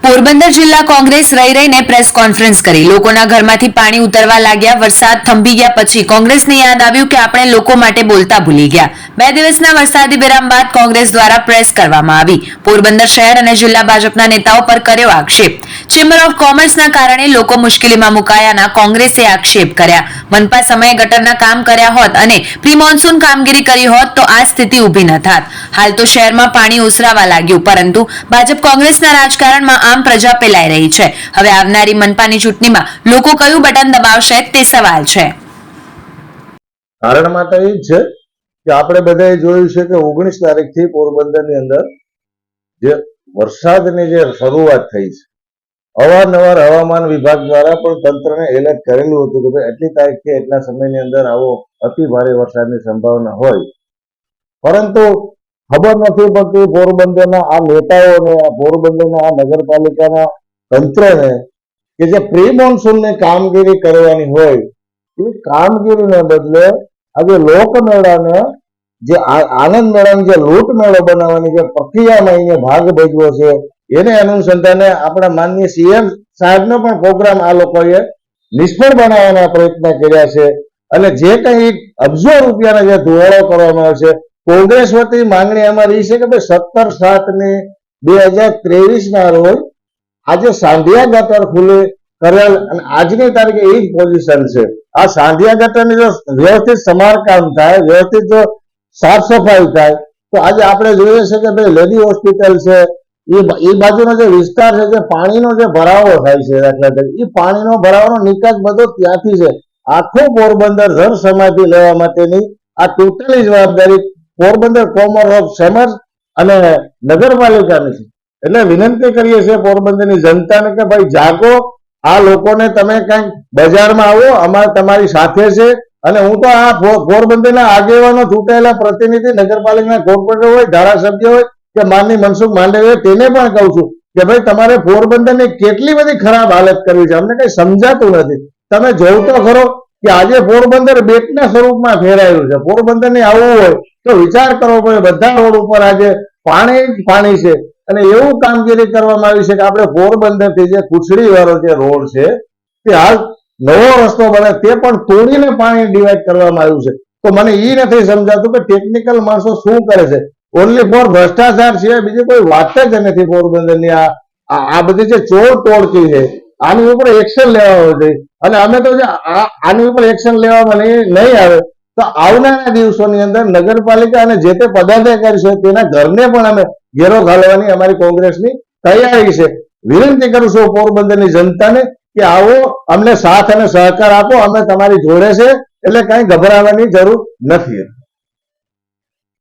પોરબંદર જિલ્લા કોંગ્રેસ રહી રહીને પ્રેસ કોન્ફરન્સ કરી લોકોના ઘરમાંથી પાણી ઉતરવા લાગ્યા। વરસાદ થંભી ગયા પછી કોંગ્રેસને યાદ આવ્યું કે આપણે લોકો માટે બોલતા ભૂલી ગયા। 2 દિવસના વરસાદી વિરામ બાદ કોંગ્રેસ દ્વારા પ્રેસ કરવામાં આવી। પોરબંદર શહેર અને જિલ્લા ભાજપના નેતાઓ પર કર્યો આક્ષેપ। ચેમ્બર ઓફ કોમર્સના કારણે લોકો મુશ્કેલીમાં મુકાયાના કોંગ્રેસે આક્ષેપ કર્યા। મનપા સમયે ગટરના કામ કર્યા હોત અને પ્રી મોન્સૂન કામગીરી કરી હોત તો આ સ્થિતિ ઊભી ન થાત। હાલ તો શહેરમાં પાણી ઓસરાવા લાગ્યું, પરંતુ ભાજપ કોંગ્રેસના રાજકારણમાં આમ પ્રજા પેલાઈ રહી છે। હવે આવનારી મનપાની ચૂંટણીમાં લોકો કયું બટન દબાવશે તે સવાલ છે। કારણ માટે એ છે કે આપણે બધાએ જોયું છે કે 19 તારીખથી પોરબંદરની અંદર જે વરસાદની જે શરૂઆત થઈ છે, અવારનવાર હવામાન વિભાગ દ્વારા પણ તંત્રને એલર્ટ કરેલું હતું કે ભાઈ એટલી તારીખથી એટલા સમયની અંદર આવો અતિ ભારે વરસાદની સંભાવના હોય, પરંતુ ખબર નથી પડતી પોરબંદરના આ નેતાઓને, આ પોરબંદરના આ નગરપાલિકાના તંત્રને કે જે પ્રી મોન્સૂનની કામગીરી કરવાની હોય એ કામગીરીને બદલે આજે લોકમેળાને, જે આનંદ મેળાને જે લૂંટ મેળો બનાવવાની જે પ્રક્રિયામાં અહીંયા ભાગ ભજવો છે, એને અનુસંધાને આપણા માનનીય સીએમ સાહેબનો પણ પ્રોગ્રામ આ લોકોએ નિષ્ફળ બનાવવાના પ્રયત્ન કર્યા છે। અને જે કંઈ અબજો રૂપિયાના જે ધોવાળો કરવામાં આવે છે, કોંગ્રેસ વતી માંગણી અમારી છે કે ભાઈ 17/7/2023 રોજ આજે સાંધિયા ગટર ખુલ્લી કરેલ અને આજની તારીખે એ જ પોઝિશન છે। આ સાંધિયા ગટરની જો વ્યવસ્થિત સમારકામ થાય, વ્યવસ્થિત જો સાફ સફાઈ થાય તો આજે આપણે જોઈએ છે કે ભાઈ લેડી હોસ્પિટલ છે, એ બાજુનો જે વિસ્તાર છે, જે પાણીનો જે ભરાવો થાય છે, દાખલા તરીકે એ પાણીનો ભરાવાનો નિકાસ બધો ત્યાંથી છે। આખું પોરબંદર જળ સમાધિ લેવા માટેની આ ટોટલી જવાબદારી પોરબંદર કોમર્સ ઓફ સેમર્સ અને નગરપાલિકાની છે। એટલે વિનંતી કરીએ છીએ પોરબંદરની જનતાને કે ભાઈ જાગો, આ લોકોને તમે કંઈક બજારમાં આવો, અમારે તમારી સાથે છે। અને હું તો આ પોરબંદરના આગેવાનો, ચૂંટાયેલા પ્રતિનિધિ, નગરપાલિકાના કોર્પોરેટર હોય, ધારાસભ્ય હોય કે માનની મનસુખ માંડવીયા તેને પણ કહું છું કે ભાઈ તમારે પોરબંદરની કેટલી બધી ખરાબ હાલત કરવી છે, અમને કઈ સમજાતું નથી। તમે જોવ તો ખરો કે આજે પોરબંદર બેટના સ્વરૂપમાં ફેરાયેલું છે। પોરબંદરને આવવું હોય તો વિચાર કરવો પડે, બધા રોડ ઉપર આજે પાણી જ પાણી છે। અને એવું કામગીરી કરવામાં આવી છે કે આપણે પોરબંદરથી જે કુચડી વાળો જે રોડ છે તે હાલ નવો રસ્તો બને તે પણ તોડીને પાણી ડિવાઈડ કરવામાં આવ્યું છે। તો મને એ નથી સમજાતું કે ટેકનિકલ માણસો શું કરે છે। ઓનલી ફોર ભ્રષ્ટાચાર સિવાય બીજી કોઈ વાત જ નથી। પોરબંદરની આ બધી જે ચોર તોડતી છે, આની ઉપર એક્શન લેવા જોઈએ। અને અમે તો જે આની ઉપર એક્શન લેવામાં નહીં આવે તો આવનારા દિવસોની અંદર નગરપાલિકા અને જે તે પદાધિકારી છે તેના ઘરને પણ અમે ઘેરો ઘાલવાની અમારી કોંગ્રેસની તૈયારી છે। વિનંતી કરું છું પોરબંદરની જનતાને કે આવો, અમને સાથ અને સહકાર આપો, અમે તમારી જોડે છે, એટલે કઈ ગભરાવાની જરૂર નથી।